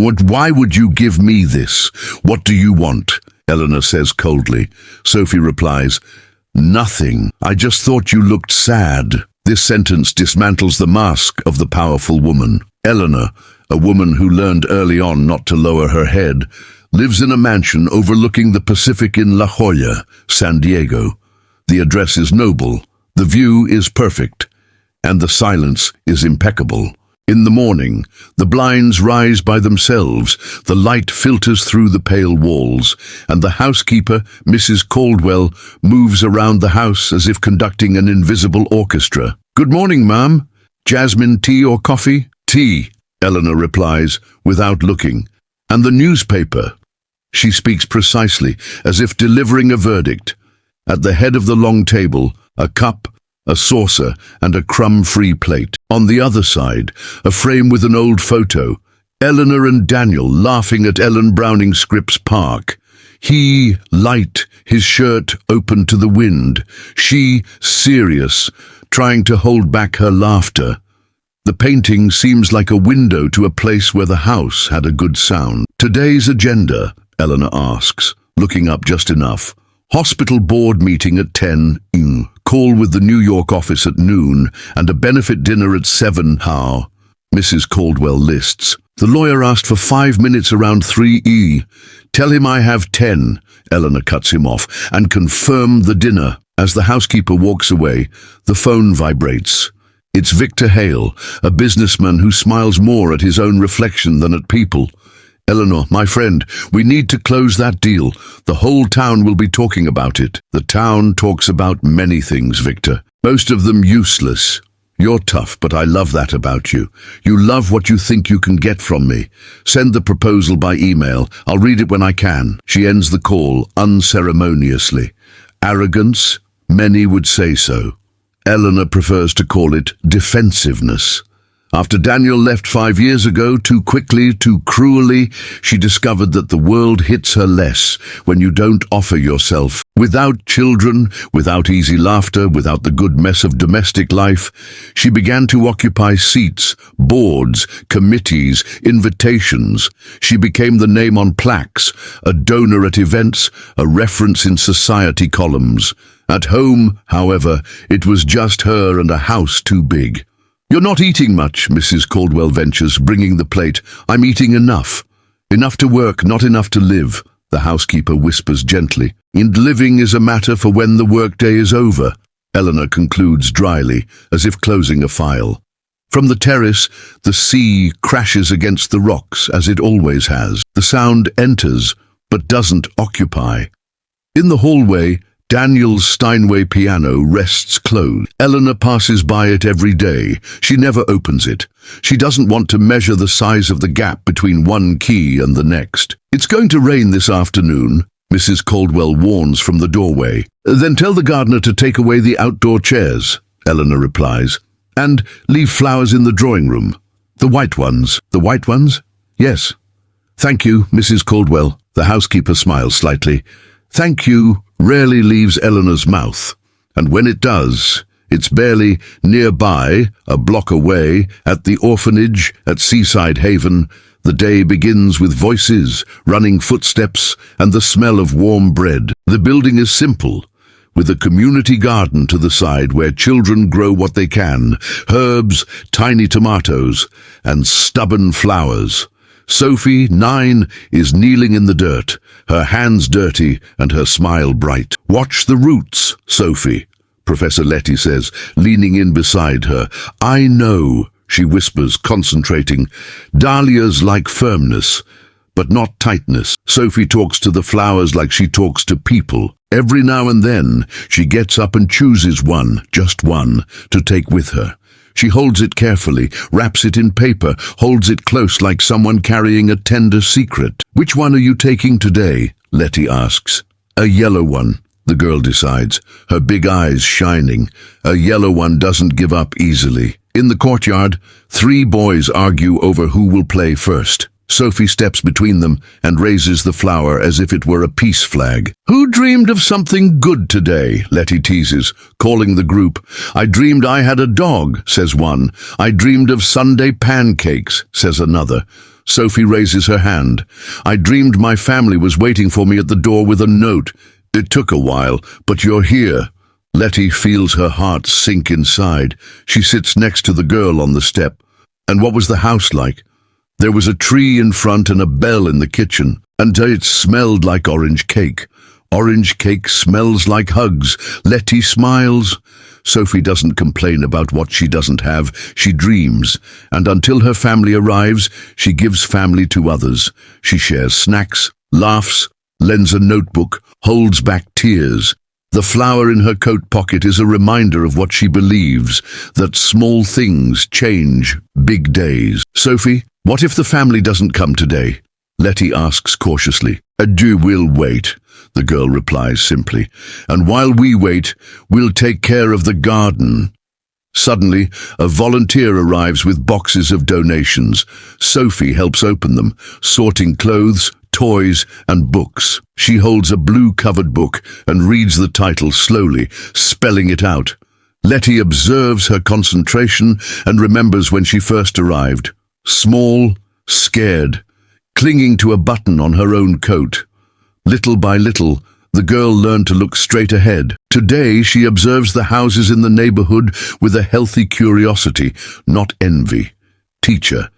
Why would you give me this? What do you want? Eleanor says coldly. Sophie replies, Nothing. I just thought you looked sad. This sentence dismantles the mask of the powerful woman. Eleanor, a woman who learned early on not to lower her head, lives in a mansion overlooking the Pacific in La Jolla, San Diego. The address is noble, the view is perfect, and the silence is impeccable. In the morning, the blinds rise by themselves, the light filters through the pale walls, and the housekeeper, Mrs. Caldwell, moves around the house as if conducting an invisible orchestra. Good morning, ma'am. Jasmine tea or coffee? Tea, Eleanor replies, without looking. And the newspaper? She speaks precisely, as if delivering a verdict. At the head of the long table, a cup, a saucer, and a crumb-free plate. On the other side, a frame with an old photo, Eleanor and Daniel laughing at Ellen Browning Scripps Park. He, light, his shirt open to the wind. She, serious, trying to hold back her laughter. The painting seems like a window to a place where the house had a good sound. Today's agenda, Eleanor asks, looking up just enough. Hospital board meeting at 10, call with the New York office at noon, and a benefit dinner at 7, how? Mrs. Caldwell lists. The lawyer asked for 5 minutes around 3 Tell him I have 10, Eleanor cuts him off, and confirm the dinner. As the housekeeper walks away, the phone vibrates. It's Victor Hale, a businessman who smiles more at his own reflection than at people. Eleanor, my friend, we need to close that deal. The whole town will be talking about it. The town talks about many things, Victor. Most of them useless. You're tough, but I love that about you. You love what you think you can get from me. Send the proposal by email. I'll read it when I can. She ends the call unceremoniously. Arrogance? Many would say so. Eleanor prefers to call it defensiveness. After Daniel left 5 years ago, too quickly, too cruelly, she discovered that the world hits her less when you don't offer yourself. Without children, without easy laughter, without the good mess of domestic life, she began to occupy seats, boards, committees, invitations. She became the name on plaques, a donor at events, a reference in society columns. At home, however, it was just her and a house too big. You're not eating much, Mrs. Caldwell ventures, bringing the plate. I'm eating enough. Enough to work, not enough to live, the housekeeper whispers gently. And living is a matter for when the workday is over, Eleanor concludes dryly, as if closing a file. From the terrace, the sea crashes against the rocks, as it always has. The sound enters, but doesn't occupy. In the hallway, Daniel's Steinway piano rests closed. Eleanor passes by it every day. She never opens it. She doesn't want to measure the size of the gap between one key and the next. It's going to rain this afternoon, Mrs. Caldwell warns from the doorway. Then tell the gardener to take away the outdoor chairs, Eleanor replies. And leave flowers in the drawing room. The white ones. The white ones? Yes. Thank you, Mrs. Caldwell. The housekeeper smiles slightly. Thank you rarely leaves Eleanor's mouth, and when it does, it's barely nearby, a block away, at the orphanage at Seaside Haven. The day begins with voices, running footsteps, and the smell of warm bread. The building is simple, with a community garden to the side where children grow what they can, herbs, tiny tomatoes, and stubborn flowers. Sophie, 9, is kneeling in the dirt, her hands dirty and her smile bright. Watch the roots, Sophie, Professor Letty says, leaning in beside her. I know, she whispers, concentrating. Dahlias like firmness, but not tightness. Sophie talks to the flowers like she talks to people. Every now and then, she gets up and chooses one, just one, to take with her. She holds it carefully, wraps it in paper, holds it close like someone carrying a tender secret. Which one are you taking today? Letty asks. A yellow one, the girl decides, her big eyes shining. A yellow one doesn't give up easily. In the courtyard, 3 boys argue over who will play first. Sophie steps between them and raises the flower as if it were a peace flag. Who dreamed of something good today? Letty teases, calling the group. I dreamed I had a dog, says one. I dreamed of Sunday pancakes, says another. Sophie raises her hand. I dreamed my family was waiting for me at the door with a note. It took a while, but you're here. Letty feels her heart sink inside. She sits next to the girl on the step. And what was the house like? There was a tree in front and a bell in the kitchen, and it smelled like orange cake. Orange cake smells like hugs. Letty smiles. Sophie doesn't complain about what she doesn't have. She dreams, and until her family arrives, she gives family to others. She shares snacks, laughs, lends a notebook, holds back tears. The flower in her coat pocket is a reminder of what she believes, that small things change big days. Sophie, what if the family doesn't come today? Letty asks cautiously. We'll wait, the girl replies simply. And while we wait, we'll take care of the garden. Suddenly, a volunteer arrives with boxes of donations. Sophie helps open them, sorting clothes, toys, and books. She holds a blue-covered book and reads the title slowly, spelling it out. Letty observes her concentration and remembers when she first arrived. Small, scared, clinging to a button on her own coat. Little by little, the girl learned to look straight ahead. Today, she observes the houses in the neighborhood with a healthy curiosity, not envy. Teacher,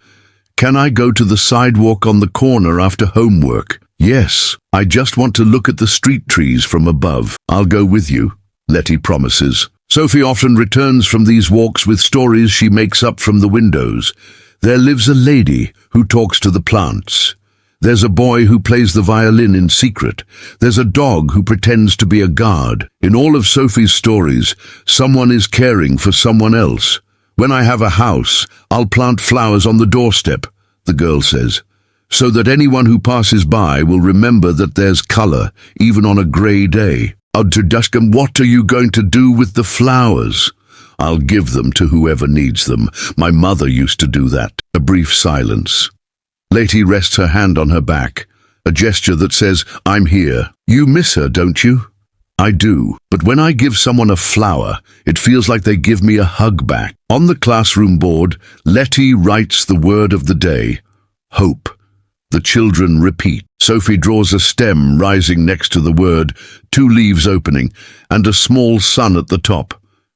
can I go to the sidewalk on the corner after homework? Yes, I just want to look at the street trees from above. I'll go with you, Letty promises. Sophie often returns from these walks with stories she makes up from the windows. There lives a lady who talks to the plants. There's a boy who plays the violin in secret. There's a dog who pretends to be a guard. In all of Sophie's stories, someone is caring for someone else. When I have a house, I'll plant flowers on the doorstep, the girl says, so that anyone who passes by will remember that there's color, even on a grey day. What are you going to do with the flowers? I'll give them to whoever needs them. My mother used to do that. A brief silence. Letty rests her hand on her back, a gesture that says, I'm here. You miss her, don't you? I do, but when I give someone a flower, it feels like they give me a hug back. On the classroom board, Letty writes the word of the day, hope. The children repeat. Sophie draws a stem rising next to the word, 2 leaves opening, and a small sun at the top.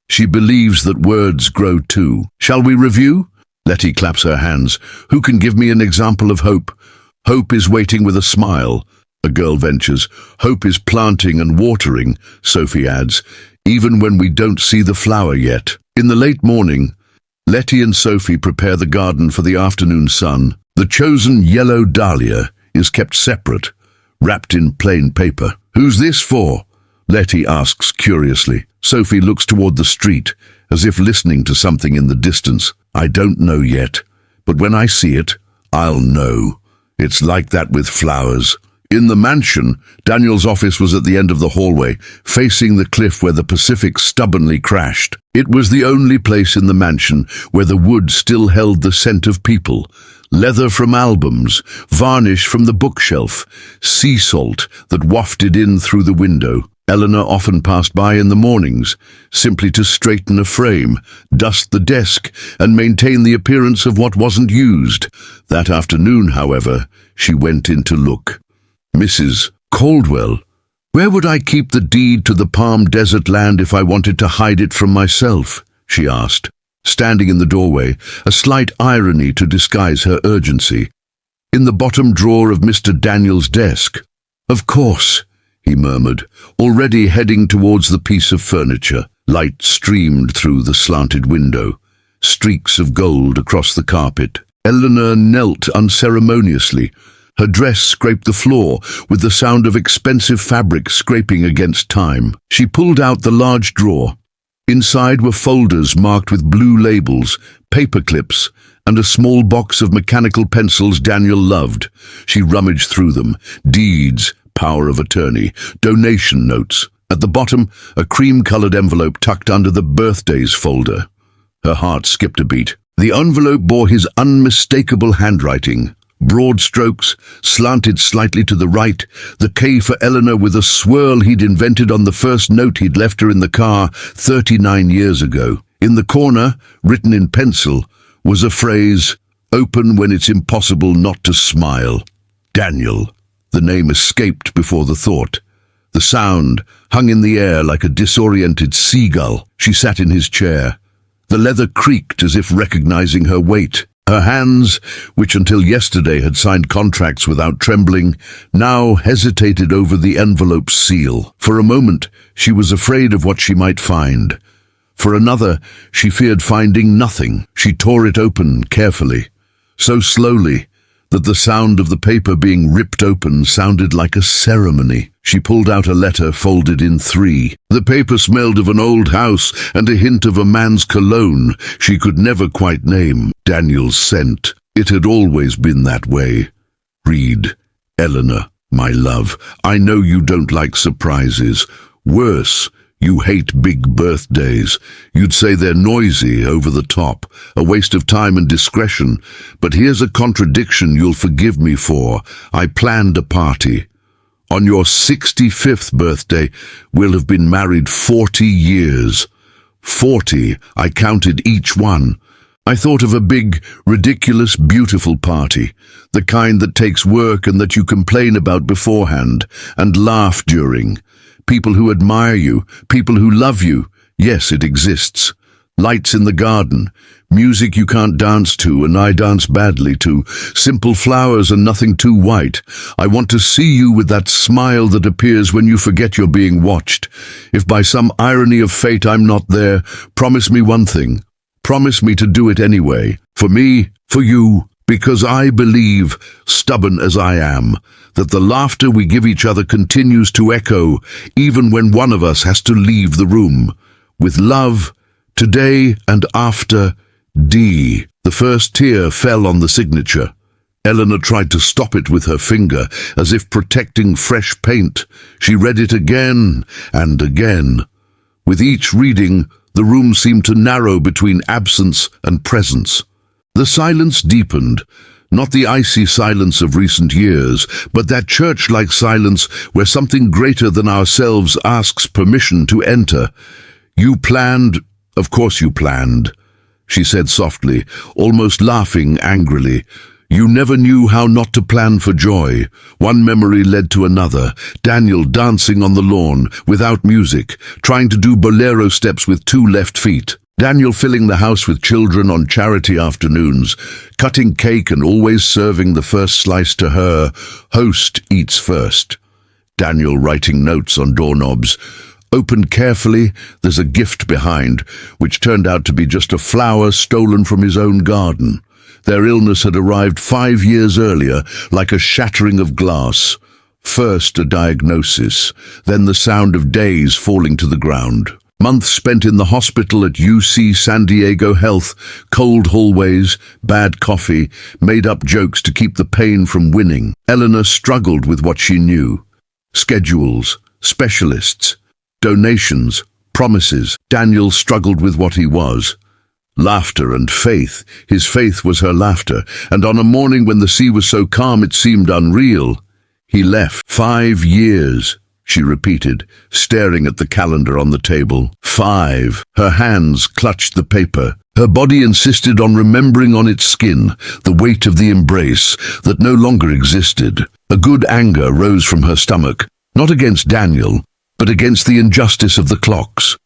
She believes that words grow too. Shall we review? Letty claps her hands. Who can give me an example of hope? Hope is waiting with a smile, a girl ventures. Hope is planting and watering, Sophie adds, even when we don't see the flower yet. In the late morning, Letty and Sophie prepare the garden for the afternoon sun. The chosen yellow dahlia is kept separate, wrapped in plain paper. Who's this for? Letty asks curiously. Sophie looks toward the street, as if listening to something in the distance. I don't know yet, but when I see it, I'll know. It's like that with flowers. In the mansion, Daniel's office was at the end of the hallway, facing the cliff where the Pacific stubbornly crashed. It was the only place in the mansion where the wood still held the scent of people. Leather from albums, varnish from the bookshelf, sea salt that wafted in through the window. Eleanor often passed by in the mornings, simply to straighten a frame, dust the desk, and maintain the appearance of what wasn't used. That afternoon, however, she went in to look. Mrs. Caldwell, where would I keep the deed to the Palm Desert land if I wanted to hide it from myself? She asked, standing in the doorway, a slight irony to disguise her urgency. In the bottom drawer of Mr. Daniel's desk. Of course, he murmured, already heading towards the piece of furniture. Light streamed through the slanted window, streaks of gold across the carpet. Eleanor knelt unceremoniously. Her dress scraped the floor with the sound of expensive fabric scraping against time. She pulled out the large drawer. Inside were folders marked with blue labels, paper clips, and a small box of mechanical pencils Daniel loved. She rummaged through them. Deeds, power of attorney, donation notes. At the bottom, a cream-colored envelope tucked under the birthdays folder. Her heart skipped a beat. The envelope bore his unmistakable handwriting. Broad strokes, slanted slightly to the right, the K for Eleanor with a swirl he'd invented on the first note he'd left her in the car 39 years ago. In the corner, written in pencil, was a phrase, Open when it's impossible not to smile. Daniel. The name escaped before the thought. The sound hung in the air like a disoriented seagull. She sat in his chair. The leather creaked as if recognizing her weight. Her hands, which until yesterday had signed contracts without trembling, now hesitated over the envelope's seal. For a moment, she was afraid of what she might find. For another, she feared finding nothing. She tore it open carefully, so slowly that the sound of the paper being ripped open sounded like a ceremony. She pulled out a letter folded in 3. The paper smelled of an old house and a hint of a man's cologne she could never quite name. Daniel's scent. It had always been that way. Read, Eleanor, my love, I know you don't like surprises. Worse, you hate big birthdays. You'd say they're noisy, over the top, a waste of time and discretion. But here's a contradiction you'll forgive me for. I planned a party. On your 65th birthday, we'll have been married 40 years. 40, I counted each one. I thought of a big, ridiculous, beautiful party, the kind that takes work and that you complain about beforehand and laugh during. People who admire you, people who love you. Yes, it exists. Lights in the garden, music you can't dance to and I dance badly to, simple flowers and nothing too white. I want to see you with that smile that appears when you forget you're being watched. If by some irony of fate I'm not there, promise me one thing. Promise me to do it anyway. For me, for you, because I believe, stubborn as I am, that the laughter we give each other continues to echo even when one of us has to leave the room. With love, today and after, D. The first tear fell on the signature. Eleanor tried to stop it with her finger, as if protecting fresh paint. She read it again and again. With each reading, the room seemed to narrow between absence and presence. The silence deepened, not the icy silence of recent years, but that church-like silence where something greater than ourselves asks permission to enter. You planned, of course you planned, she said softly, almost laughing angrily. You never knew how not to plan for joy. One memory led to another. Daniel dancing on the lawn, without music, trying to do bolero steps with 2 left feet. Daniel filling the house with children on charity afternoons, cutting cake and always serving the first slice to her. Host eats first. Daniel writing notes on doorknobs. Opened carefully, there's a gift behind, which turned out to be just a flower stolen from his own garden. Their illness had arrived 5 years earlier, like a shattering of glass. First a diagnosis, then the sound of days falling to the ground. Months spent in the hospital at UC San Diego Health, cold hallways, bad coffee, made-up jokes to keep the pain from winning. Eleanor struggled with what she knew. Schedules, specialists, donations, promises. Daniel struggled with what he was. Laughter and faith. His faith was her laughter, and on a morning when the sea was so calm it seemed unreal, he left. 5 years. She repeated, staring at the calendar on the table. 5. Her hands clutched the paper. Her body insisted on remembering on its skin the weight of the embrace that no longer existed. A good anger rose from her stomach, not against Daniel, but against the injustice of the clocks.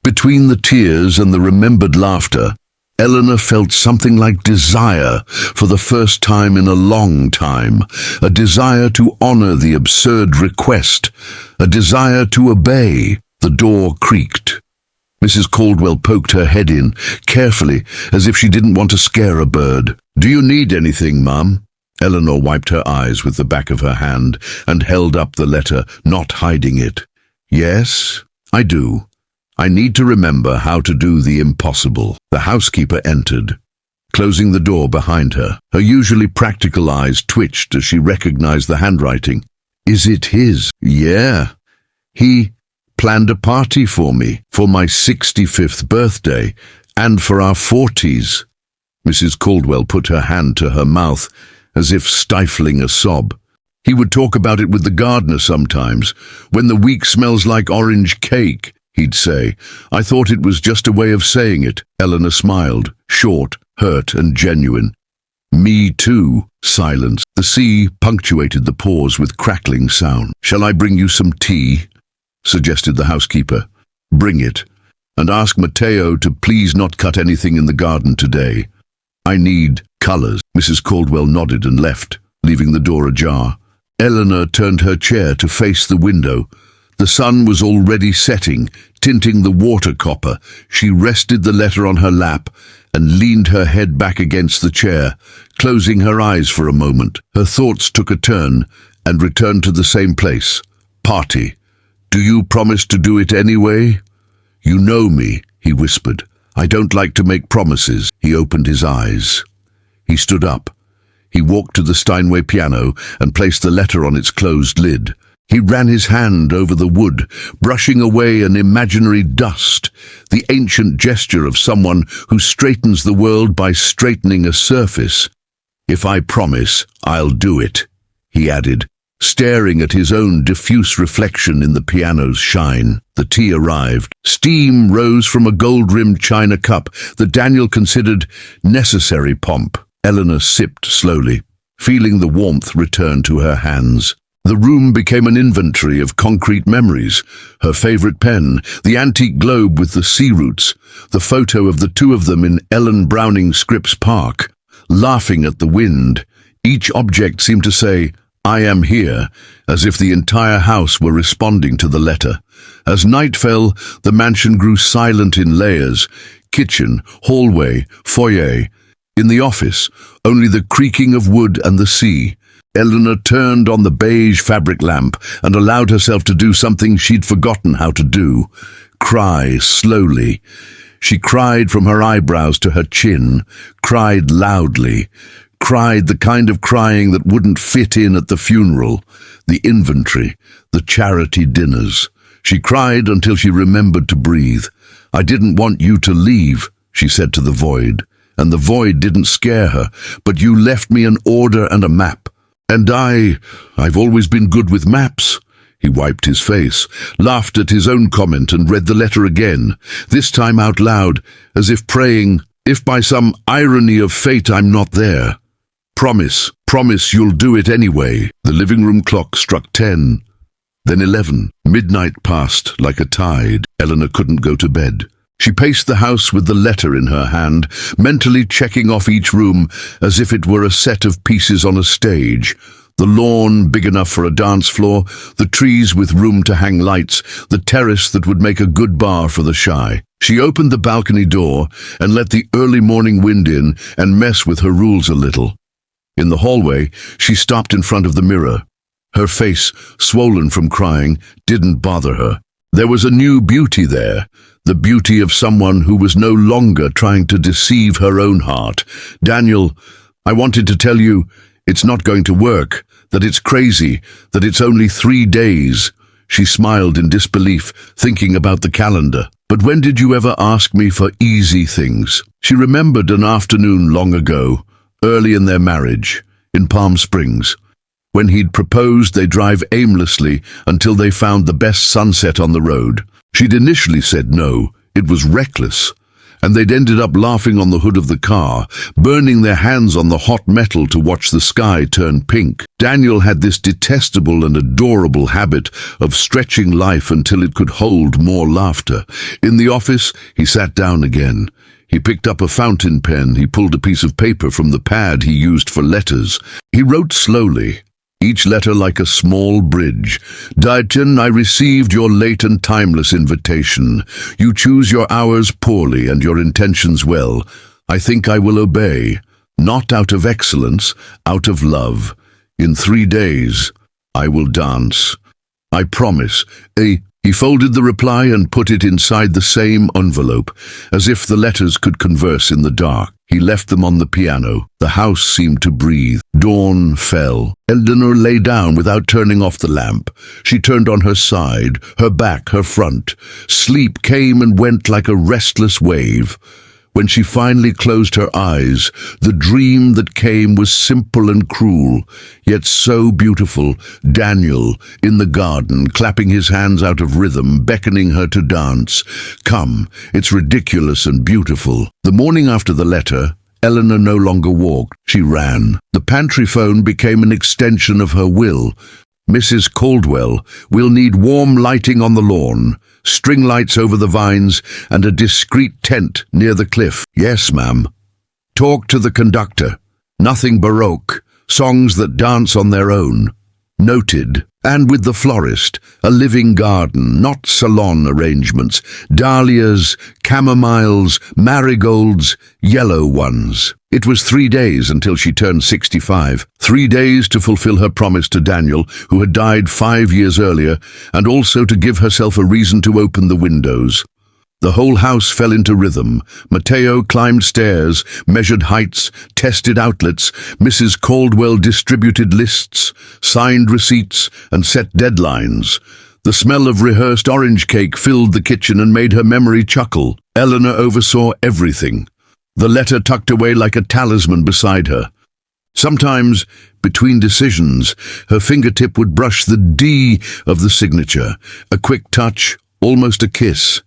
Between the tears and the remembered laughter, Eleanor felt something like desire for the first time in a long time, a desire to honor the absurd request, a desire to obey. The door creaked. Mrs. Caldwell poked her head in, carefully, as if she didn't want to scare a bird. "Do you need anything, Mum?" Eleanor wiped her eyes with the back of her hand and held up the letter, not hiding it. "Yes, I do. I need to remember how to do the impossible." The housekeeper entered, closing the door behind her. Her usually practical eyes twitched as she recognized the handwriting. "Is it his?" "Yeah. He planned a party for me, for my 65th birthday, and for our 40s. Mrs. Caldwell put her hand to her mouth, as if stifling a sob. "He would talk about it with the gardener sometimes. When the week smells like orange cake, he'd say. I thought it was just a way of saying it." Eleanor smiled, short, hurt and genuine. Me too. Silence. The sea punctuated the pause with crackling sound. Shall I bring you some tea? Suggested the housekeeper. Bring it. And ask Matteo to please not cut anything in the garden today. I need colours. Mrs. Caldwell nodded and left, leaving the door ajar. Eleanor turned her chair to face the window. The sun was already setting, tinting the water copper. She rested the letter on her lap and leaned her head back against the chair, closing her eyes for a moment. Her thoughts took a turn and returned to the same place. Party. Do you promise to do it anyway? You know me, he whispered. I don't like to make promises. He opened his eyes. He stood up. He walked to the Steinway piano and placed the letter on its closed lid. He ran his hand over the wood, brushing away an imaginary dust, the ancient gesture of someone who straightens the world by straightening a surface. If I promise, I'll do it, he added, staring at his own diffuse reflection in the piano's shine. The tea arrived. Steam rose from a gold-rimmed china cup that Daniel considered necessary pomp. Eleanor sipped slowly, feeling the warmth return to her hands. The room became an inventory of concrete memories. Her favorite pen, the antique globe with the sea roots, the photo of the two of them in Ellen Browning Scripps Park, laughing at the wind. Each object seemed to say, I am here, as if the entire house were responding to the letter. As night fell, the mansion grew silent in layers. Kitchen, hallway, foyer. In the office, only the creaking of wood and the sea. Eleanor turned on the beige fabric lamp and allowed herself to do something she'd forgotten how to do. Cry slowly. She cried from her eyebrows to her chin, cried loudly, cried the kind of crying that wouldn't fit in at the funeral, the inventory, the charity dinners. She cried until she remembered to breathe. I didn't want you to leave, she said to the void, and the void didn't scare her, but you left me an order and a map. And I've always been good with maps. He wiped his face, laughed at his own comment and read the letter again, this time out loud, as if praying, if by some irony of fate I'm not there. Promise you'll do it anyway. The living room clock struck 10, then 11. Midnight passed like a tide. Eleanor couldn't go to bed. She paced the house with the letter in her hand, mentally checking off each room as if it were a set of pieces on a stage. The lawn big enough for a dance floor, the trees with room to hang lights, the terrace that would make a good bar for the shy. She opened the balcony door and let the early morning wind in and mess with her rules a little. In the hallway, she stopped in front of the mirror. Her face, swollen from crying, didn't bother her. There was a new beauty there, the beauty of someone who was no longer trying to deceive her own heart. Daniel, I wanted to tell you, it's not going to work, that it's crazy, that it's only 3 days. She smiled in disbelief, thinking about the calendar. But when did you ever ask me for easy things? She remembered an afternoon long ago, early in their marriage, in Palm Springs. When he'd proposed they drive aimlessly until they found the best sunset on the road. She'd initially said no, it was reckless, and they'd ended up laughing on the hood of the car, burning their hands on the hot metal to watch the sky turn pink. Daniel had this detestable and adorable habit of stretching life until it could hold more laughter. In the office, he sat down again. He picked up a fountain pen. He pulled a piece of paper from the pad he used for letters. He wrote slowly, each letter like a small bridge. Dietin, I received your late and timeless invitation. You choose your hours poorly and your intentions well. I think I will obey, not out of excellence, out of love. In 3 days, I will dance. I promise. He folded the reply and put it inside the same envelope, as if the letters could converse in the dark. He left them on the piano. The house seemed to breathe. Dawn fell. Eleanor lay down without turning off the lamp. She turned on her side, her back, her front. Sleep came and went like a restless wave. When she finally closed her eyes, the dream that came was simple and cruel, yet so beautiful. Daniel, in the garden, clapping his hands out of rhythm, beckoning her to dance. Come, it's ridiculous and beautiful. The morning after the letter, Eleanor no longer walked, she ran. The pantry phone became an extension of her will. "Mrs. Caldwell, we'll need warm lighting on the lawn, string lights over the vines, and a discreet tent near the cliff." "Yes, ma'am." "Talk to the conductor. Nothing baroque, songs that dance on their own." "Noted." "And with the florist, a living garden, not salon arrangements. Dahlias, chamomiles, marigolds, yellow ones." It was 3 days until she turned 65. 3 days to fulfill her promise to Daniel, who had died 5 years earlier, and also to give herself a reason to open the windows. The whole house fell into rhythm. Mateo climbed stairs, measured heights, tested outlets. Mrs. Caldwell distributed lists, signed receipts, and set deadlines. The smell of rehearsed orange cake filled the kitchen and made her memory chuckle. Eleanor oversaw everything, the letter tucked away like a talisman beside her. Sometimes, between decisions, her fingertip would brush the D of the signature, a quick touch, almost a kiss.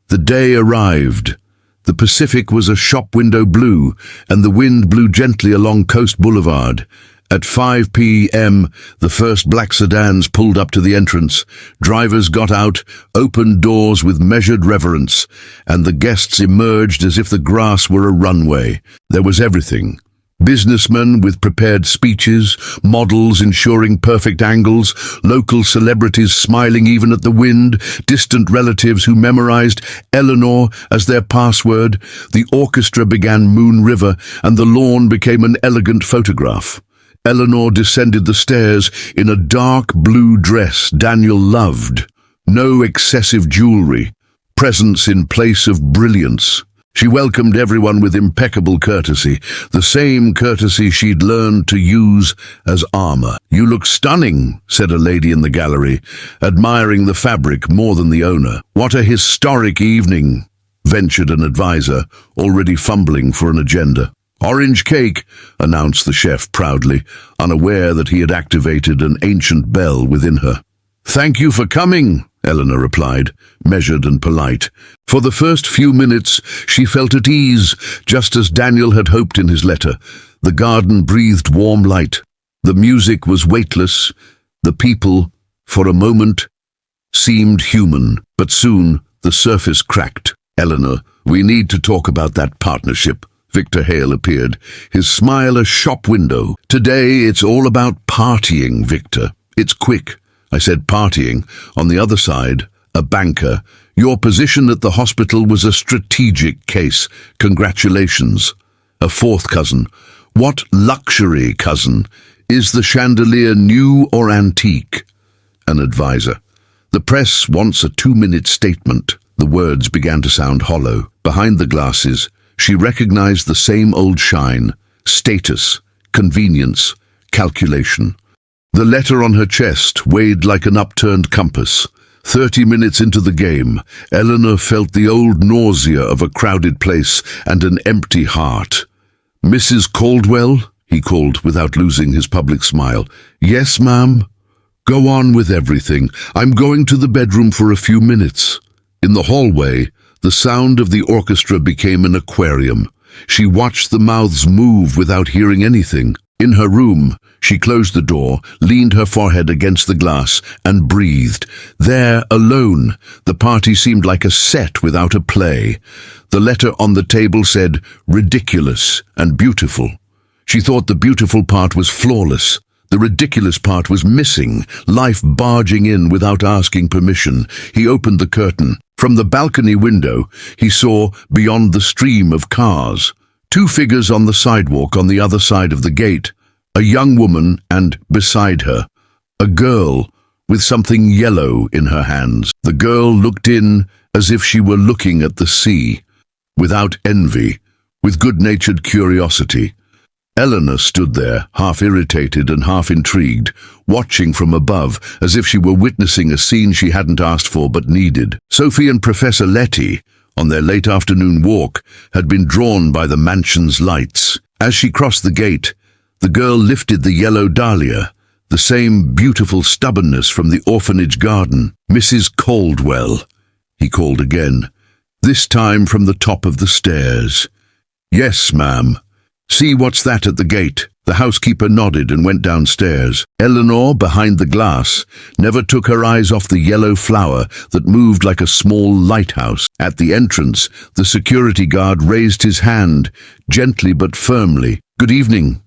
The day arrived. The Pacific was a shop window blue, and the wind blew gently along Coast Boulevard. At 5 p.m., the first black sedans pulled up to the entrance. Drivers got out, opened doors with measured reverence, and the guests emerged as if the grass were a runway. There was everything. Businessmen with prepared speeches, models ensuring perfect angles, local celebrities smiling even at the wind, distant relatives who memorized Eleanor as their password. The orchestra began Moon River, and the lawn became an elegant photograph. Eleanor descended the stairs in a dark blue dress Daniel loved. No excessive jewelry, presence in place of brilliance. She welcomed everyone with impeccable courtesy, the same courtesy she'd learned to use as armor. "You look stunning," said a lady in the gallery, admiring the fabric more than the owner. "What a historic evening," ventured an advisor, already fumbling for an agenda. "Orange cake," announced the chef proudly, unaware that he had activated an ancient bell within her. "Thank you for coming," Eleanor replied, measured and polite. For the first few minutes, she felt at ease, just as Daniel had hoped in his letter. The garden breathed warm light. The music was weightless. The people, for a moment, seemed human. But soon, the surface cracked. "Eleanor, we need to talk about that partnership." Victor Hale appeared, his smile a shop window. "Today, it's all about partying, Victor. It's quick." I said partying. On the other side, a banker. "Your position at the hospital was a strategic case. Congratulations." A fourth cousin. "What luxury, cousin? Is the chandelier new or antique?" An advisor. "The press wants a 2-minute statement." The words began to sound hollow. Behind the glasses, she recognized the same old shine. Status, convenience, calculation. The letter on her chest weighed like an upturned compass. 30 minutes into the game, Eleanor felt the old nausea of a crowded place and an empty heart. "Mrs. Caldwell?" he called without losing his public smile. "Yes, ma'am." "Go on with everything. I'm going to the bedroom for a few minutes." In the hallway, the sound of the orchestra became an aquarium. She watched the mouths move without hearing anything. In her room, she closed the door, leaned her forehead against the glass, and breathed. There, alone, the party seemed like a set without a play. The letter on the table said, "ridiculous" and "beautiful." She thought the beautiful part was flawless. The ridiculous part was missing, life barging in without asking permission. He opened the curtain. From the balcony window, he saw, beyond the stream of cars, 2 figures on the sidewalk on the other side of the gate. A young woman and, beside her, a girl with something yellow in her hands. The girl looked in as if she were looking at the sea, without envy, with good-natured curiosity. Eleanor stood there, half irritated and half intrigued, watching from above as if she were witnessing a scene she hadn't asked for but needed. Sophie and Professor Letty, on their late afternoon walk, had been drawn by the mansion's lights. As she crossed the gate, the girl lifted the yellow dahlia, the same beautiful stubbornness from the orphanage garden. "Mrs. Caldwell," he called again, this time from the top of the stairs. "Yes, ma'am." See what's that at the gate? The housekeeper nodded and went downstairs. Eleanor, behind the glass, never took her eyes off the yellow flower that moved like a small lighthouse. At the entrance, the security guard raised his hand, gently but firmly. "Good evening.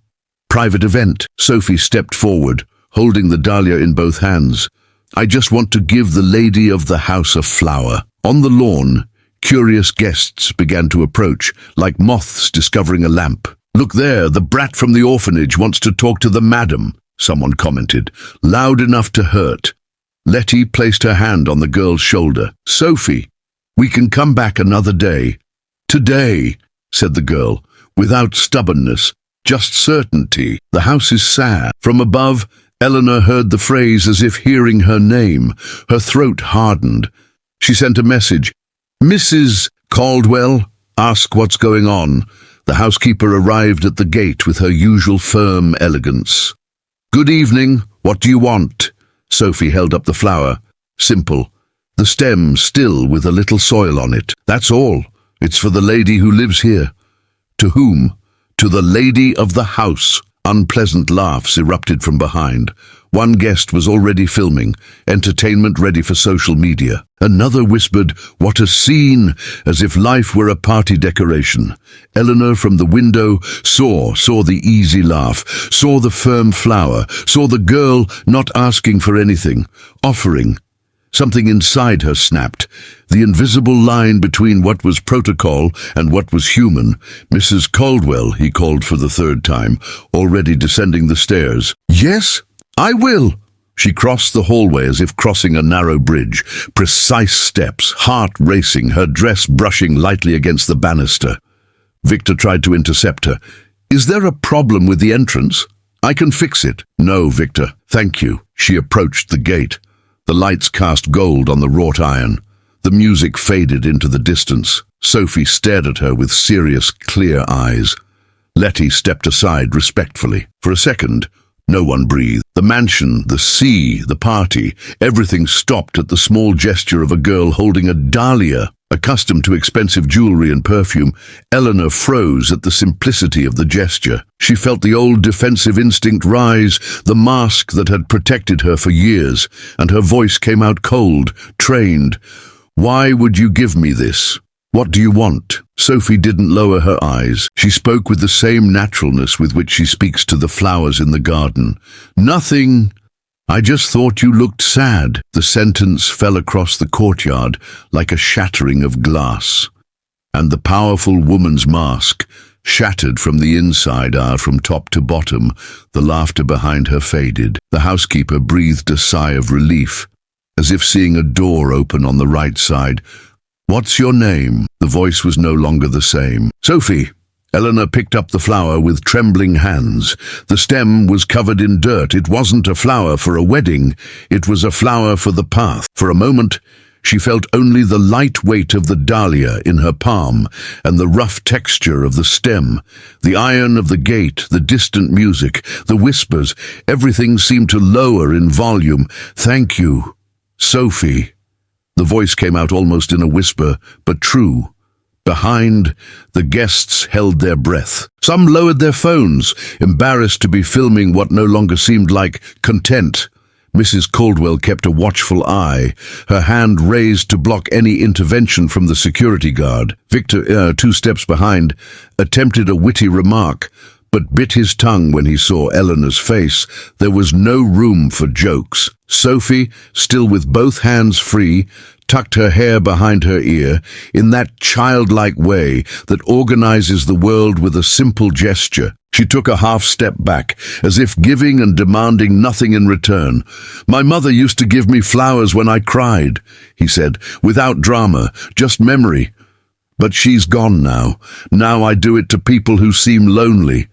Private event." Sophie stepped forward, holding the dahlia in both hands. "I just want to give the lady of the house a flower." On the lawn, curious guests began to approach, like moths discovering a lamp. "Look there, the brat from the orphanage wants to talk to the madam," someone commented, loud enough to hurt. Letty placed her hand on the girl's shoulder. "Sophie, we can come back another day." "Today," said the girl, without stubbornness, just certainty. "The house is sad." From above, Eleanor heard the phrase as if hearing her name. Her throat hardened. She sent a message. "Mrs. Caldwell, ask what's going on." The housekeeper arrived at the gate with her usual firm elegance. "Good evening. What do you want?" Sophie held up the flower. Simple. The stem still with a little soil on it. "That's all. It's for the lady who lives here." "To whom?" "To the lady of the house." Unpleasant laughs erupted from behind. One guest was already filming, entertainment ready for social media. Another whispered, "What a scene!" as if life were a party decoration. Eleanor from the window saw the easy laugh, saw the firm flower, saw the girl not asking for anything, offering. Something inside her snapped. The invisible line between what was protocol and what was human. "Mrs. Caldwell," he called for the third time, already descending the stairs. "Yes, I will." She crossed the hallway as if crossing a narrow bridge. Precise steps, heart racing, her dress brushing lightly against the banister. Victor tried to intercept her. "Is there a problem with the entrance? I can fix it." "No, Victor, thank you." She approached the gate. The lights cast gold on the wrought iron. The music faded into the distance. Sophie stared at her with serious, clear eyes. Letty stepped aside respectfully. For a second, no one breathed. The mansion, the sea, the party, everything stopped at the small gesture of a girl holding a dahlia. Accustomed to expensive jewelry and perfume, Eleanor froze at the simplicity of the gesture. She felt the old defensive instinct rise, the mask that had protected her for years, and her voice came out cold, trained. "Why would you give me this? What do you want?" Sophie didn't lower her eyes. She spoke with the same naturalness with which she speaks to the flowers in the garden. "Nothing. I just thought you looked sad." The sentence fell across the courtyard like a shattering of glass. And the powerful woman's mask shattered from the inside, from top to bottom. The laughter behind her faded. The housekeeper breathed a sigh of relief, as if seeing a door open on the right side. "What's your name?" The voice was no longer the same. "Sophie." Eleanor picked up the flower with trembling hands. The stem was covered in dirt. It wasn't a flower for a wedding. It was a flower for the path. For a moment, she felt only the light weight of the dahlia in her palm and the rough texture of the stem. The iron of the gate, the distant music, the whispers, everything seemed to lower in volume. "Thank you, Sophie." The voice came out almost in a whisper, but true. Behind, the guests held their breath. Some lowered their phones, embarrassed to be filming what no longer seemed like content. Mrs. Caldwell kept a watchful eye, her hand raised to block any intervention from the security guard. Victor, 2 steps behind, attempted a witty remark, but bit his tongue when he saw Eleanor's face. There was no room for jokes. Sophie, still with both hands free, tucked her hair behind her ear in that childlike way that organizes the world with a simple gesture. She took a half step back, as if giving and demanding nothing in return. "My mother used to give me flowers when I cried," he said, without drama, just memory. "But she's gone now. Now I do it to people who seem lonely."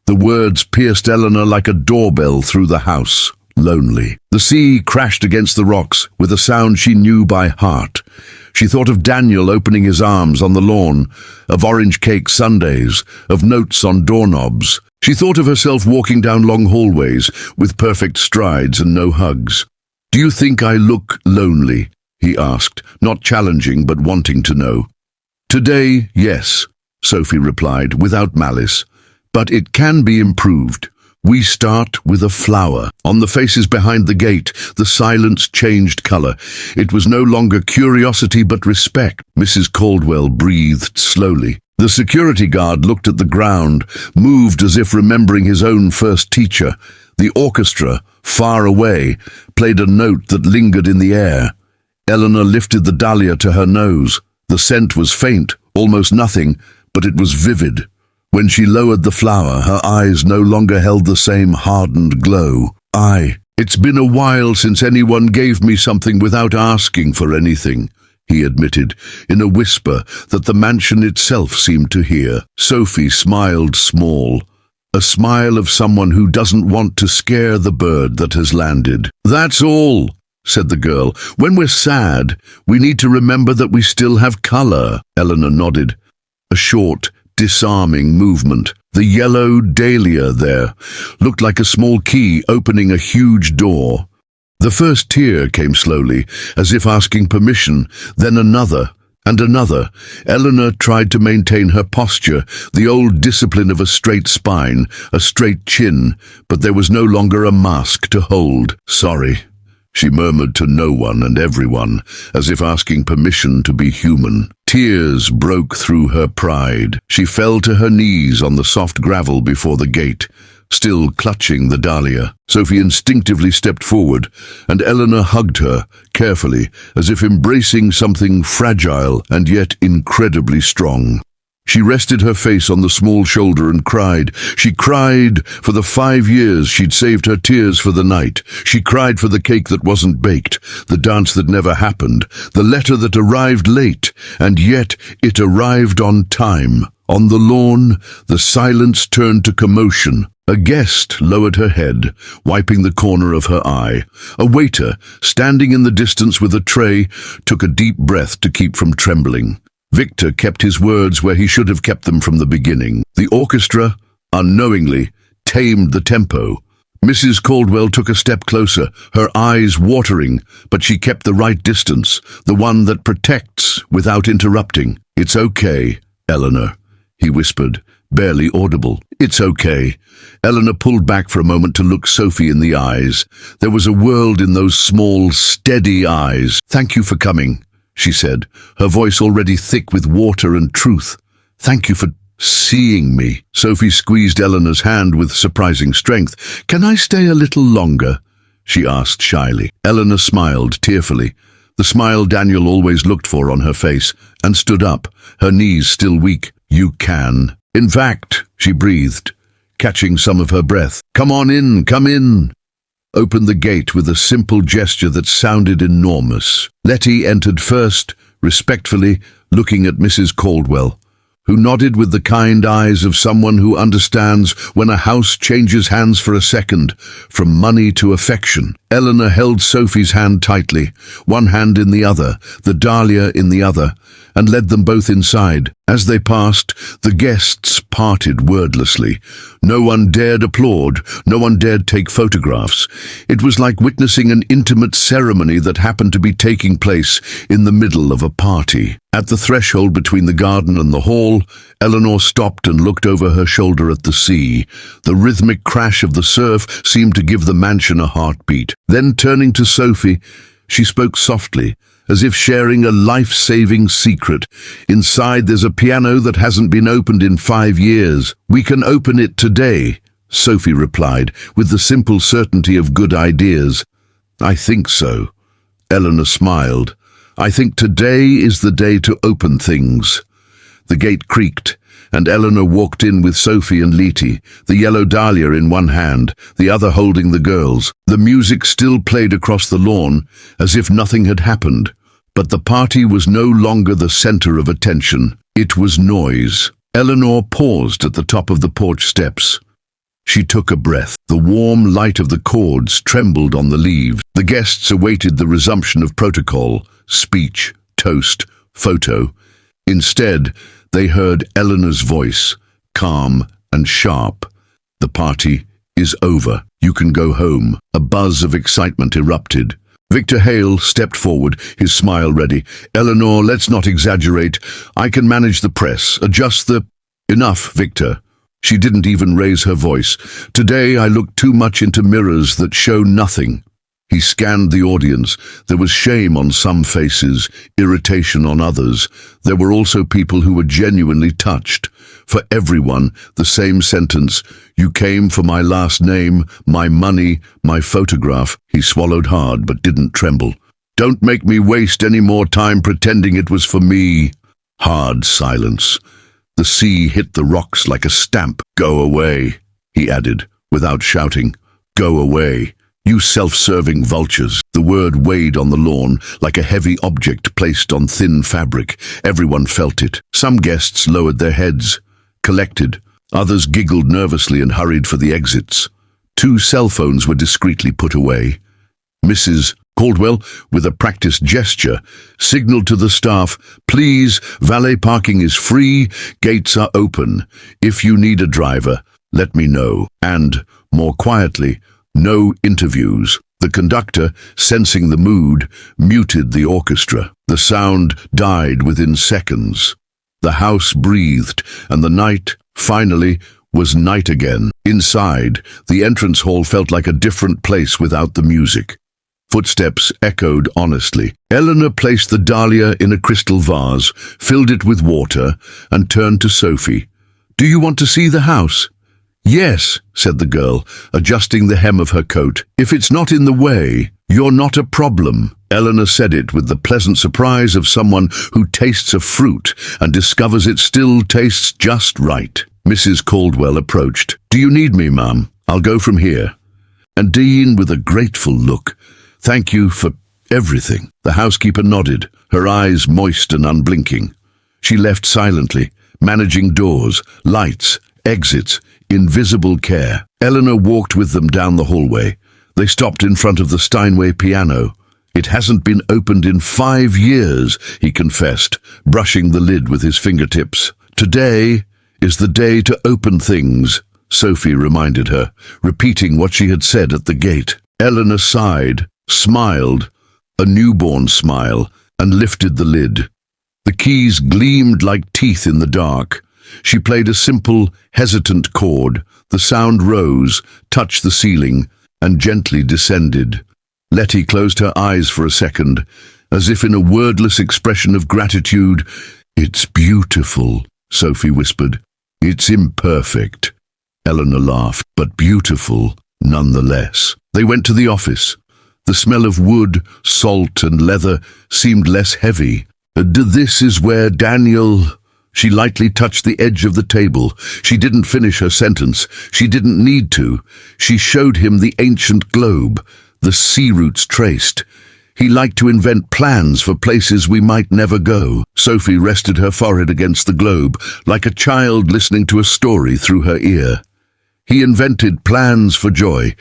The words pierced Eleanor like a doorbell through the house. Lonely. The sea crashed against the rocks with a sound she knew by heart. She thought of Daniel opening his arms on the lawn, of orange cake sundaes, of notes on doorknobs. She thought of herself walking down long hallways with perfect strides and no hugs. "Do you think I look lonely?" he asked, not challenging but wanting to know. "Today, yes," Sophie replied, without malice. but it can be improved. We start with a flower. On the faces behind the gate, the silence changed color. It was no longer curiosity but respect. Mrs. Caldwell breathed slowly. The security guard looked at the ground, moved as if remembering his own first teacher. The orchestra, far away, played a note that lingered in the air. Eleanor lifted the dahlia to her nose. The scent was faint, almost nothing, but it was vivid. When she lowered the flower, her eyes no longer held the same hardened glow. It's been a while since anyone gave me something without asking for anything, he admitted, in a whisper that the mansion itself seemed to hear. Sophie smiled small, a smile of someone who doesn't want to scare the bird that has landed. That's all, said the girl. When we're sad, we need to remember that we still have color. Eleanor nodded. A short, disarming movement. The yellow dahlia there looked like a small key opening a huge door. The first tear came slowly, as if asking permission, then another and another. Eleanor tried to maintain her posture, the old discipline of a straight spine, a straight chin, but there was no longer a mask to hold. Sorry, she murmured to no one and everyone, as if asking permission to be human. Tears broke through her pride. She fell to her knees on the soft gravel before the gate, still clutching the dahlia. Sophie instinctively stepped forward, and Eleanor hugged her, carefully, as if embracing something fragile and yet incredibly strong. She rested her face on the small shoulder and cried. She cried for the 5 years she'd saved her tears for the night. She cried for the cake that wasn't baked, the dance that never happened, the letter that arrived late, and yet it arrived on time. On the lawn, the silence turned to commotion. A guest lowered her head, wiping the corner of her eye. A waiter, standing in the distance with a tray, took a deep breath to keep from trembling. Victor kept his words where he should have kept them from the beginning. The orchestra, unknowingly, tamed the tempo. Mrs. Caldwell took a step closer, her eyes watering, but she kept the right distance, the one that protects without interrupting. It's okay, Eleanor, he whispered, barely audible. It's okay. Eleanor pulled back for a moment to look Sophie in the eyes. There was a world in those small, steady eyes. Thank you for coming, she said, her voice already thick with water and truth. Thank you for seeing me. Sophie squeezed Eleanor's hand with surprising strength. Can I stay a little longer? She asked shyly. Eleanor smiled tearfully, the smile Daniel always looked for on her face, and stood up, her knees still weak. You can. In fact, she breathed, catching some of her breath. Come on in, come in. Opened the gate with a simple gesture that sounded enormous. Letty entered first, respectfully, looking at Mrs. Caldwell, who nodded with the kind eyes of someone who understands when a house changes hands for a second, from money to affection. Eleanor held Sophie's hand tightly, one hand in the other, the dahlia in the other, and led them both inside. As they passed, the guests parted wordlessly. No one dared applaud, no one dared take photographs. It was like witnessing an intimate ceremony that happened to be taking place in the middle of a party. At the threshold between the garden and the hall, Eleanor stopped and looked over her shoulder at the sea. The rhythmic crash of the surf seemed to give the mansion a heartbeat. Then, turning to Sophie, she spoke softly, as if sharing a life-saving secret. Inside there's a piano that hasn't been opened in 5 years. We can open it today, Sophie replied, with the simple certainty of good ideas. I think so. Eleanor smiled. I think today is the day to open things. The gate creaked, and Eleanor walked in with Sophie and Letty, the yellow dahlia in one hand, the other holding the girls. The music still played across the lawn, as if nothing had happened. But the party was no longer the center of attention. It was noise. Eleanor paused at the top of the porch steps. She took a breath. The warm light of the chords trembled on the leaves. The guests awaited the resumption of protocol, speech, toast, photo. Instead, they heard Eleanor's voice, calm and sharp. The party is over. You can go home. A buzz of excitement erupted. Victor Hale stepped forward, his smile ready. Eleanor, let's not exaggerate. I can manage the press, adjust the... Enough, Victor, She didn't even raise her voice. Today I look too much into mirrors that show nothing. He scanned the audience. There was shame on some faces, irritation on others. There were also people who were genuinely touched. For everyone, the same sentence, "You came for my last name, my money, my photograph." He swallowed hard but didn't tremble. "Don't make me waste any more time pretending it was for me." Hard silence. The sea hit the rocks like a stamp. "Go away," he added, without shouting. "Go away. You self-serving vultures." The word weighed on the lawn like a heavy object placed on thin fabric. Everyone felt it. Some guests lowered their heads, collected. Others giggled nervously and hurried for the exits. 2 cell phones were discreetly put away. Mrs. Caldwell, with a practiced gesture, signaled to the staff, "Please, valet parking is free, gates are open. If you need a driver, let me know." And, more quietly, "No interviews." The conductor, sensing the mood, muted the orchestra. The sound died within seconds. The house breathed, and the night, finally, was night again. Inside, the entrance hall felt like a different place without the music. Footsteps echoed honestly. Eleanor placed the dahlia in a crystal vase, filled it with water, and turned to Sophie. "Do you want to see the house?" "Yes," said the girl, adjusting the hem of her coat. "If it's not in the way, you're not a problem." Eleanor said it with the pleasant surprise of someone who tastes a fruit and discovers it still tastes just right. Mrs. Caldwell approached. "Do you need me, Mum? I'll go from here." And Dean, with a grateful look, "Thank you for everything." The housekeeper nodded, her eyes moist and unblinking. She left silently, managing doors, lights, exits, invisible care. Eleanor walked with them down the hallway. They stopped in front of the Steinway piano. "It hasn't been opened in 5 years, he confessed, brushing the lid with his fingertips. "Today is the day to open things," Sophie reminded her, repeating what she had said at the gate. Eleanor sighed, smiled, a newborn smile, and lifted the lid. The keys gleamed like teeth in the dark. She played a simple, hesitant chord. The sound rose, touched the ceiling, and gently descended. Letty closed her eyes for a second, as if in a wordless expression of gratitude. "It's beautiful," Sophie whispered. "It's imperfect." Eleanor laughed, "but beautiful nonetheless." They went to the office. The smell of wood, salt, and leather seemed less heavy. "This is where Daniel—" She lightly touched the edge of the table. She didn't finish her sentence. She didn't need to. She showed him the ancient globe, the sea routes traced. He liked to invent plans for places we might never go. Sophie rested her forehead against the globe, like a child listening to a story through her ear. "He invented plans for joy,"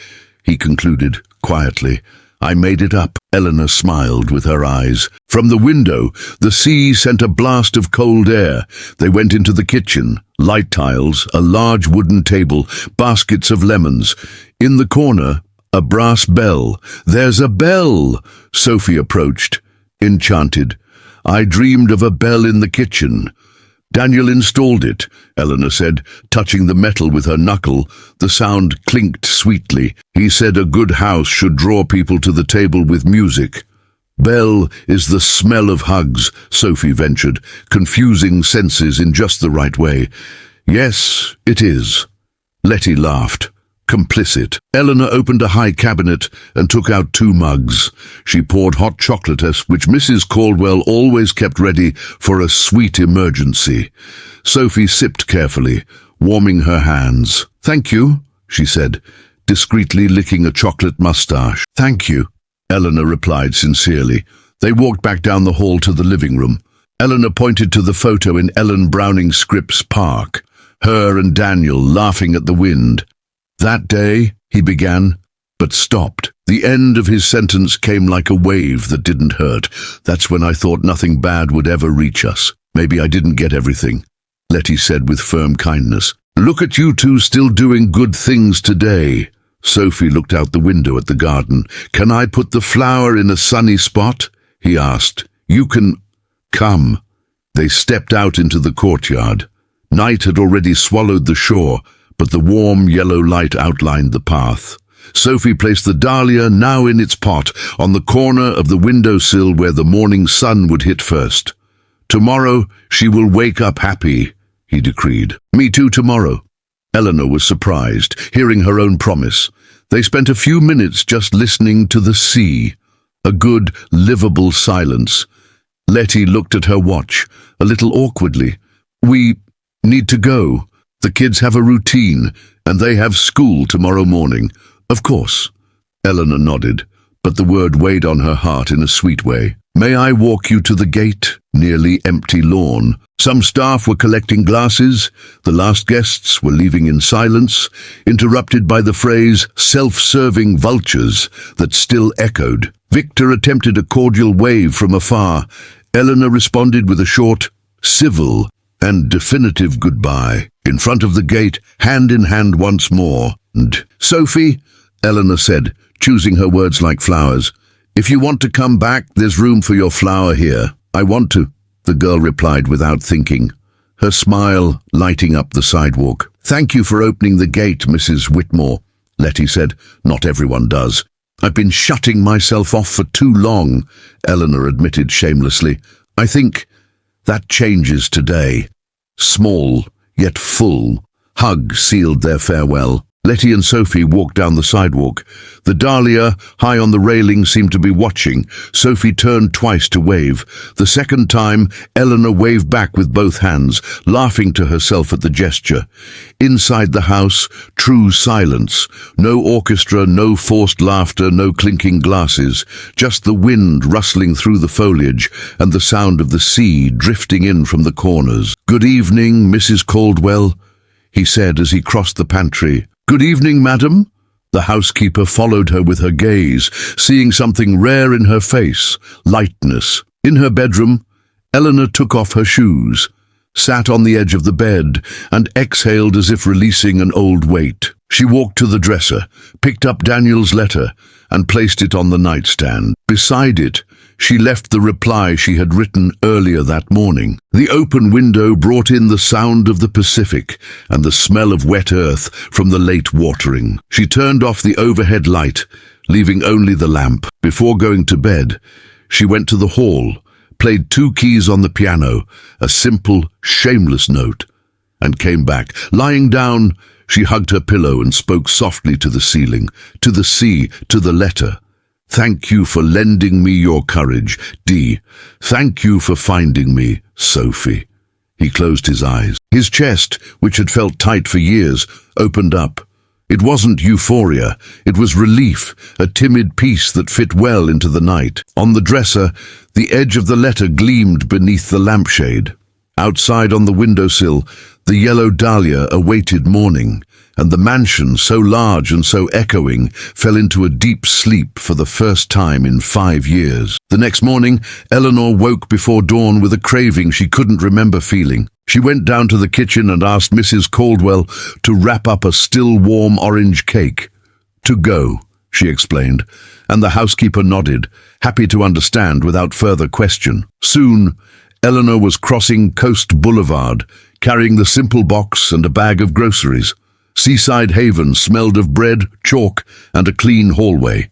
he concluded quietly. "I made it up." Eleanor smiled with her eyes. From the window, the sea sent a blast of cold air. They went into the kitchen. Light tiles, a large wooden table, baskets of lemons. In the corner, a brass bell. "There's a bell!" Sophie approached, enchanted. "I dreamed of a bell in the kitchen." "Daniel installed it," Eleanor said, touching the metal with her knuckle. The sound clinked sweetly. "He said a good house should draw people to the table with music." "Bell is the smell of hugs," Sophie ventured, confusing senses in just the right way. "Yes, it is." Letty laughed. Complicit. Eleanor opened a high cabinet and took out 2 mugs. She poured hot chocolate, which Mrs. Caldwell always kept ready for a sweet emergency. Sophie sipped carefully, warming her hands. "Thank you," she said, discreetly licking a chocolate mustache. "Thank you," Eleanor replied sincerely. They walked back down the hall to the living room. Eleanor pointed to the photo in Ellen Browning Scripps Park, her and Daniel laughing at the wind. "That day," he began, but stopped. The end of his sentence came like a wave that didn't hurt. "That's when I thought nothing bad would ever reach us. Maybe I didn't get everything," Letty said with firm kindness. "Look at you two still doing good things today." Sophie looked out the window at the garden. "Can I put the flower in a sunny spot?" he asked. "You can—" "Come." They stepped out into the courtyard. Night had already swallowed the shore, but the warm yellow light outlined the path. Sophie placed the dahlia, now in its pot, on the corner of the windowsill where the morning sun would hit first. "Tomorrow she will wake up happy," he decreed. "Me too tomorrow." Eleanor was surprised, hearing her own promise. They spent a few minutes just listening to the sea, a good, livable silence. Letty looked at her watch, a little awkwardly. "We need to go. The kids have a routine, and they have school tomorrow morning." "Of course." Eleanor nodded, but the word weighed on her heart in a sweet way. "May I walk you to the gate?" Nearly empty lawn. Some staff were collecting glasses. The last guests were leaving in silence, interrupted by the phrase "self-serving vultures" that still echoed. Victor attempted a cordial wave from afar. Eleanor responded with a short, civil, and definitive goodbye. In front of the gate, hand in hand once more. And "Sophie," Eleanor said, choosing her words like flowers, "if you want to come back, there's room for your flower here." "I want to," the girl replied without thinking, her smile lighting up the sidewalk. "Thank you for opening the gate, Mrs. Whitmore," Letty said. "Not everyone does." "I've been shutting myself off for too long," Eleanor admitted shamelessly. "I think that changes today." Small, yet full, hugs sealed their farewell. Letty and Sophie walked down the sidewalk. The dahlia, high on the railing, seemed to be watching. Sophie turned twice to wave. The second time, Eleanor waved back with both hands, laughing to herself at the gesture. Inside the house, true silence. No orchestra, no forced laughter, no clinking glasses. Just the wind rustling through the foliage and the sound of the sea drifting in from the corners. "Good evening, Mrs. Caldwell," he said as he crossed the pantry. "Good evening, madam." The housekeeper followed her with her gaze, seeing something rare in her face, lightness. In her bedroom, Eleanor took off her shoes, sat on the edge of the bed, and exhaled as if releasing an old weight. She walked to the dresser, picked up Daniel's letter, and placed it on the nightstand. Beside it, she left the reply she had written earlier that morning. The open window brought in the sound of the Pacific and the smell of wet earth from the late watering. She turned off the overhead light, leaving only the lamp. Before going to bed, she went to the hall, played 2 keys on the piano, a simple, shameless note, and came back. Lying down, she hugged her pillow and spoke softly to the ceiling, to the sea, to the letter. "Thank you for lending me your courage, D. Thank you for finding me, Sophie." He closed his eyes. His chest, which had felt tight for years, opened up. It wasn't euphoria, it was relief, a timid peace that fit well into the night. On the dresser, the edge of the letter gleamed beneath the lampshade. Outside on the windowsill, the yellow dahlia awaited morning, and the mansion, so large and so echoing, fell into a deep sleep for the first time in 5 years. The next morning, Eleanor woke before dawn with a craving she couldn't remember feeling. She went down to the kitchen and asked Mrs. Caldwell to wrap up a still warm orange cake. "To go," she explained, and the housekeeper nodded, happy to understand without further question. Soon, Eleanor was crossing Coast Boulevard, carrying the simple box and a bag of groceries. Seaside Haven smelled of bread, chalk, and a clean hallway.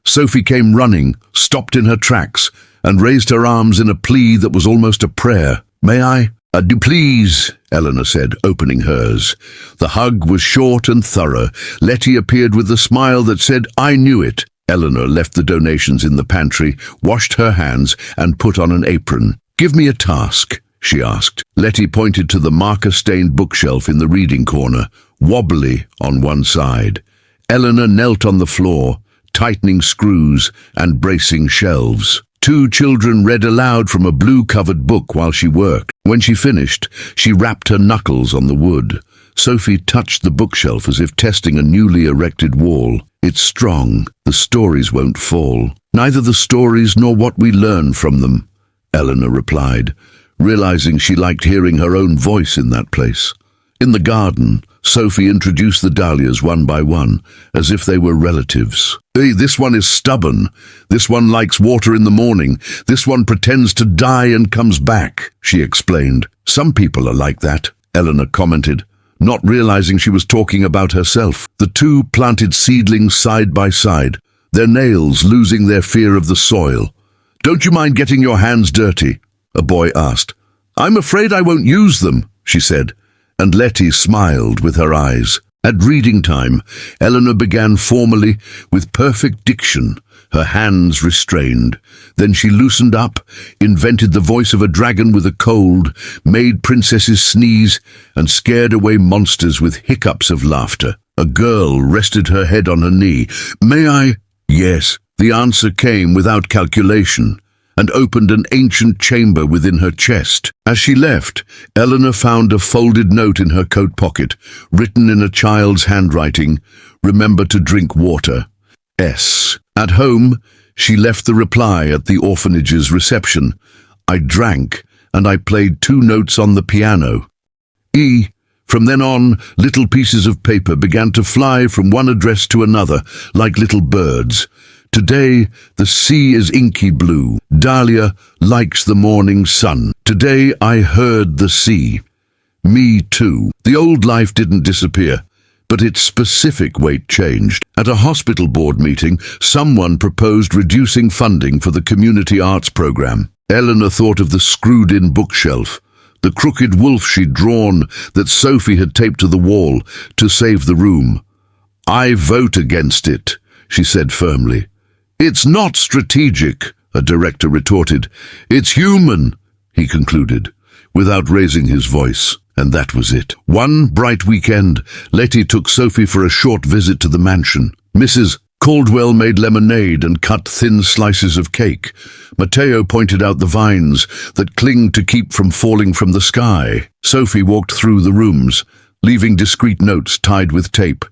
Sophie came running, stopped in her tracks, and raised her arms in a plea that was almost a prayer. "May I?" "Do please," Eleanor said, opening hers. The hug was short and thorough. Letty appeared with a smile that said, "I knew it." Eleanor left the donations in the pantry, washed her hands, and put on an apron. "Give me a task," she asked. Letty pointed to the marker-stained bookshelf in the reading corner, wobbly on one side. Eleanor knelt on the floor, tightening screws and bracing shelves. 2 children read aloud from a blue-covered book while she worked. When she finished, she rapped her knuckles on the wood. Sophie touched the bookshelf as if testing a newly erected wall. "It's strong. The stories won't fall." "Neither the stories nor what we learn from them," Eleanor replied, realizing she liked hearing her own voice in that place. In the garden, Sophie introduced the dahlias one by one, as if they were relatives. "Hey, this one is stubborn. This one likes water in the morning. This one pretends to die and comes back," she explained. "Some people are like that." Eleanor commented, not realizing she was talking about herself. The two planted seedlings side by side, their nails losing their fear of the soil. "Don't you mind getting your hands dirty?" a boy asked. "I'm afraid I won't use them," she said, and Letty smiled with her eyes. At reading time, Eleanor began formally with perfect diction, her hands restrained. Then she loosened up, invented the voice of a dragon with a cold, made princesses sneeze, and scared away monsters with hiccups of laughter. A girl rested her head on her knee. "May I?" "Yes." The answer came without calculation, and opened an ancient chamber within her chest. As she left, Eleanor found a folded note in her coat pocket, written in a child's handwriting, "Remember to drink water. S." At home, she left the reply at the orphanage's reception. "I drank, and I played 2 notes on the piano." E. From then on, little pieces of paper began to fly from one address to another, like little birds. "Today, the sea is inky blue. Dahlia likes the morning sun. Today, I heard the sea. Me too." The old life didn't disappear, but its specific weight changed. At a hospital board meeting, someone proposed reducing funding for the community arts program. Eleanor thought of the screwed-in bookshelf, the crooked wolf she'd drawn that Sophie had taped to the wall to save the room. "I vote against it," she said firmly. "It's not strategic," a director retorted. "It's human," he concluded, without raising his voice. And that was it. One bright weekend, Letty took Sophie for a short visit to the mansion. Mrs. Caldwell made lemonade and cut thin slices of cake. Matteo pointed out the vines that cling to keep from falling from the sky. Sophie walked through the rooms, leaving discreet notes tied with tape.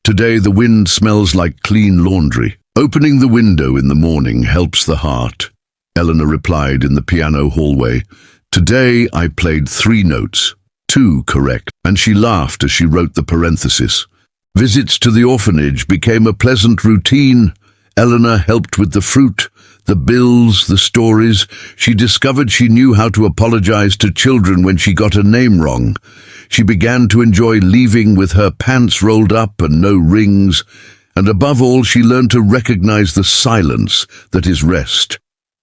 "Today the wind smells like clean laundry. Opening the window in the morning helps the heart," Eleanor replied in the piano hallway. "Today I played 3 notes, 2 correct," and she laughed as she wrote the parenthesis. Visits to the orphanage became a pleasant routine. Eleanor helped with the fruit, the bills, the stories. She discovered she knew how to apologize to children when she got a name wrong. She began to enjoy leaving with her pants rolled up and no rings. And above all, she learned to recognize the silence that is rest,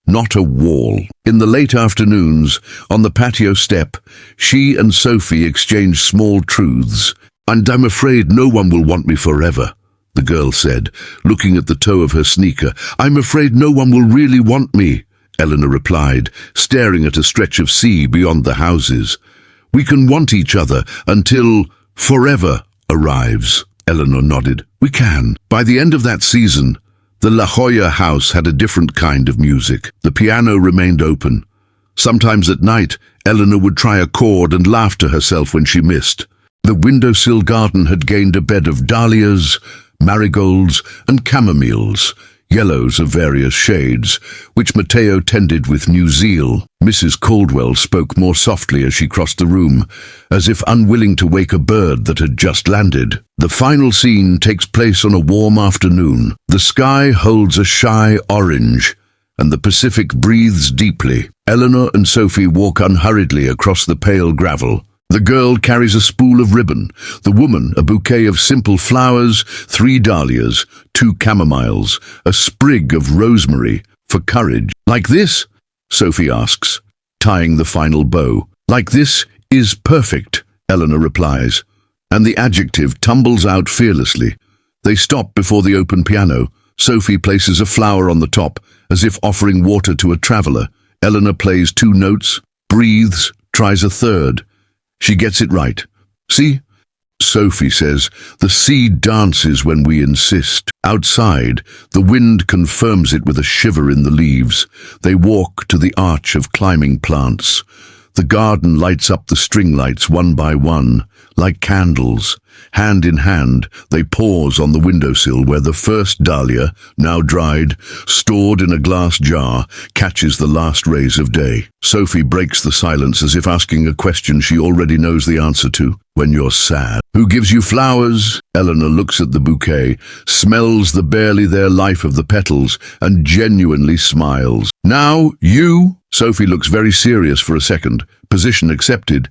not a wall. In the late afternoons, on the patio step, she and Sophie exchanged small truths. "And I'm afraid no one will want me forever," the girl said, looking at the toe of her sneaker. "I'm afraid no one will really want me," Eleanor replied, staring at a stretch of sea beyond the houses. "We can want each other until forever arrives." Eleanor nodded. "We can." By the end of that season, the La Jolla house had a different kind of music. The piano remained open. Sometimes at night, Eleanor would try a chord and laugh to herself when she missed. The windowsill garden had gained a bed of dahlias, marigolds, and chamomiles, yellows of various shades, which Matteo tended with new zeal. Mrs. Caldwell spoke more softly as she crossed the room, as if unwilling to wake a bird that had just landed. The final scene takes place on a warm afternoon. The sky holds a shy orange, and the Pacific breathes deeply. Eleanor and Sophie walk unhurriedly across the pale gravel. The girl carries a spool of ribbon, the woman a bouquet of simple flowers, 3 dahlias, 2 chamomiles, a sprig of rosemary, for courage. "Like this?" Sophie asks, tying the final bow. "Like this is perfect," Eleanor replies, and the adjective tumbles out fearlessly. They stop before the open piano. Sophie places a flower on the top, as if offering water to a traveller. Eleanor plays 2 notes, breathes, tries a third. She gets it right. "See?" Sophie says, "The sea dances when we insist." Outside, the wind confirms it with a shiver in the leaves. They walk to the arch of climbing plants. The garden lights up the string lights one by one, like candles. Hand in hand, they pause on the windowsill where the first dahlia, now dried, stored in a glass jar, catches the last rays of day. Sophie breaks the silence as if asking a question she already knows the answer to. "When you're sad." "Who gives you flowers?" Eleanor looks at the bouquet, smells the barely there life of the petals, and genuinely smiles. "Now, you." Sophie looks very serious for a second. Position accepted.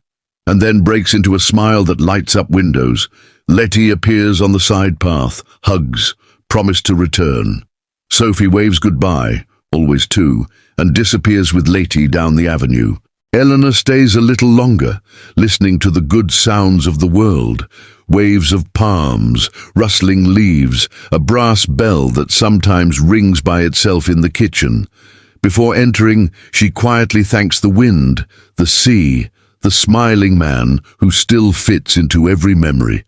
and then breaks into a smile that lights up windows. Letty appears on the side path, hugs, promised to return. Sophie waves goodbye, always two, and disappears with Letty down the avenue. Eleanor stays a little longer, listening to the good sounds of the world. Waves of palms, rustling leaves, a brass bell that sometimes rings by itself in the kitchen. Before entering, she quietly thanks the wind, the sea, the smiling man who still fits into every memory.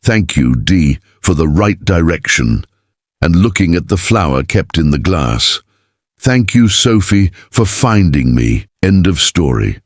Thank you, Dee, for the right direction. And looking at the flower kept in the glass. Thank you, Sophie, for finding me. End of story.